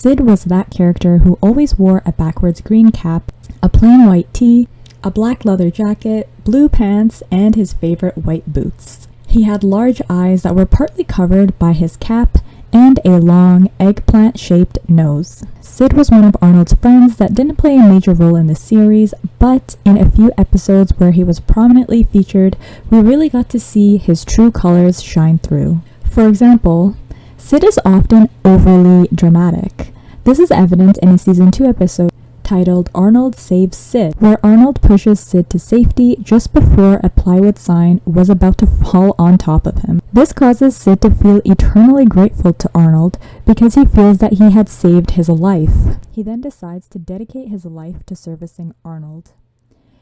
Sid was that character who always wore a backwards green cap, a plain white tee, a black leather jacket, blue pants, and his favorite white boots. He had large eyes that were partly covered by his cap and a long, eggplant-shaped nose. Sid was one of Arnold's friends that didn't play a major role in the series, but in a few episodes where he was prominently featured, we really got to see his true colors shine through. For example, Sid is often overly dramatic. This is evident in a season 2 episode titled Arnold Saves Sid, where Arnold pushes Sid to safety just before a plywood sign was about to fall on top of him. This causes Sid to feel eternally grateful to Arnold because he feels that he had saved his life. He then decides to dedicate his life to servicing Arnold.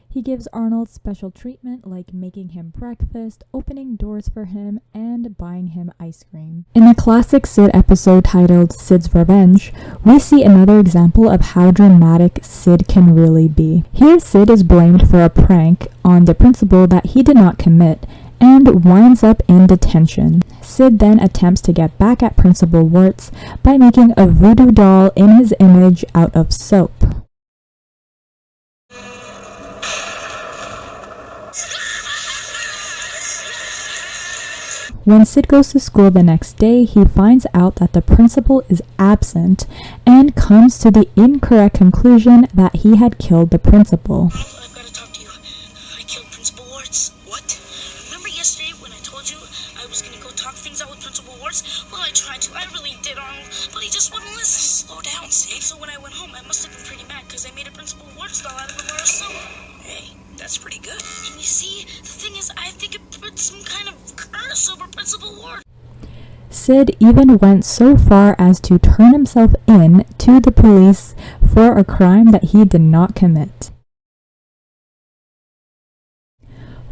He gives Arnold special treatment like making him breakfast, opening doors for him, and buying him ice cream. In the classic Sid episode titled Sid's Revenge, we see another example of how dramatic Sid can really be. Here Sid is blamed for a prank on the principal that he did not commit and winds up in detention. Sid then attempts to get back at Principal Wirtz by making a voodoo doll in his image out of soap. When Sid goes to school the next day, he finds out that the principal is absent and comes to the incorrect conclusion that he had killed the principal. I've got to talk to you. I killed Principal Wirtz. What? Remember yesterday when I told you I was going to go talk things out with Principal Wirtz? Well, I tried to. I really did, Arnold. But he just wouldn't listen. Slow down, Sid. So when I went home, I must have been pretty mad because I made a Principal Wirtz doll out of a bar of soap. Hey, that's pretty good. And you see, the thing is, I think it put some kind of curse over Principal Wirtz. Sid even went so far as to turn himself in to the police for a crime that he did not commit.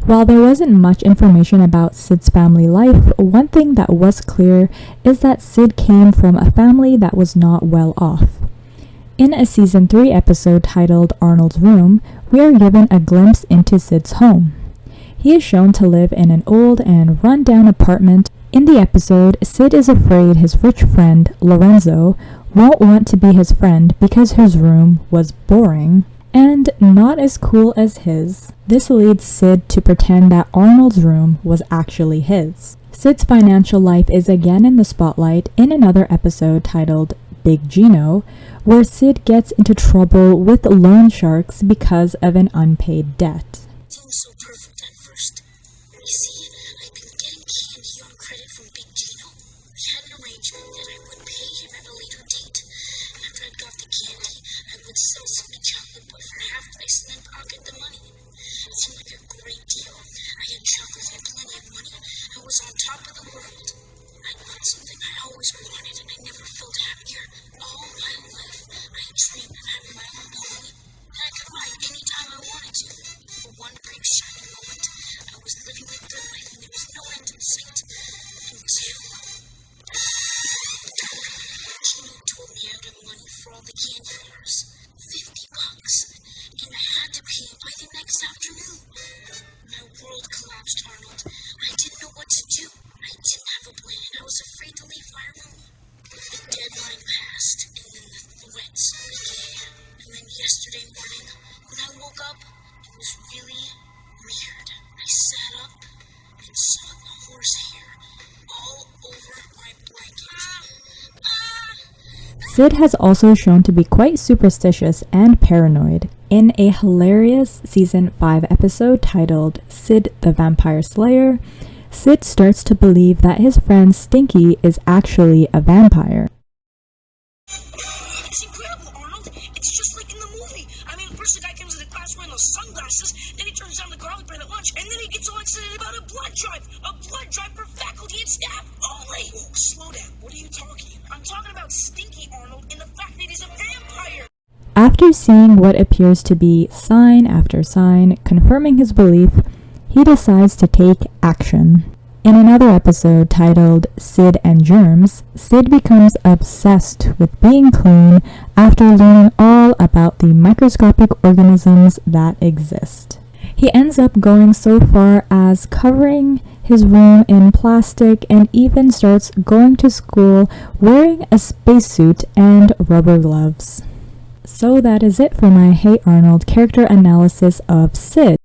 While there wasn't much information about Sid's family life, one thing that was clear is that Sid came from a family that was not well off. In a season 3 episode titled Arnold's Room, we are given a glimpse into Sid's home. He is shown to live in an old and run-down apartment. In the episode, Sid is afraid his rich friend, Lorenzo, won't want to be his friend because his room was boring and not as cool as his. This leads Sid to pretend that Arnold's room was actually his. Sid's financial life is again in the spotlight in another episode titled Big Gino, where Sid gets into trouble with loan sharks because of an unpaid debt. Seems so perfect at first. You see, I've been getting candy on credit from Big Gino. We had an arrangement that I would pay him at a later date. After I'd got the candy, I would sell some chocolate but for half price and then pocket the money. It seemed like a great deal. I had chocolate, I had plenty of money. I was on top of the world. I bought something I always wanted and I never felt happier. All my life, I had dreamed of having my own pony that I could ride anytime I wanted to. For one brief shining moment, I was living the good life and there was no end in sight. Until Gino told me I had the money for all the candy bars. $50. And I had to pay him by the next afternoon. My world collapsed, Arnold. I didn't know what to do. I didn't have a plan and I was afraid to leave my room. The deadline passed and then the threats began. And then yesterday morning, when I woke up, it was really weird. I sat up and saw the horsehair all over my blanket. Sid has also shown to be quite superstitious and paranoid. In a hilarious season 5 episode titled Sid the Vampire Slayer, Sid starts to believe that his friend Stinky is actually a vampire. It's incredible, Arnold. It's just like in the movie. I mean, first the guy comes into class wearing those sunglasses, then he turns down the garlic bread at lunch, and then he gets all excited about a blood drive. A blood drive for faculty and staff only. Oh, slow down. What are you talking about? I'm talking about Stinky, Arnold, and the fact that he's a vampire. After seeing what appears to be sign after sign confirming his belief, he decides to take action. In another episode titled Sid and Germs, Sid becomes obsessed with being clean after learning all about the microscopic organisms that exist. He ends up going so far as covering his room in plastic, and even starts going to school wearing a spacesuit and rubber gloves. So that is it for my Hey Arnold character analysis of Sid.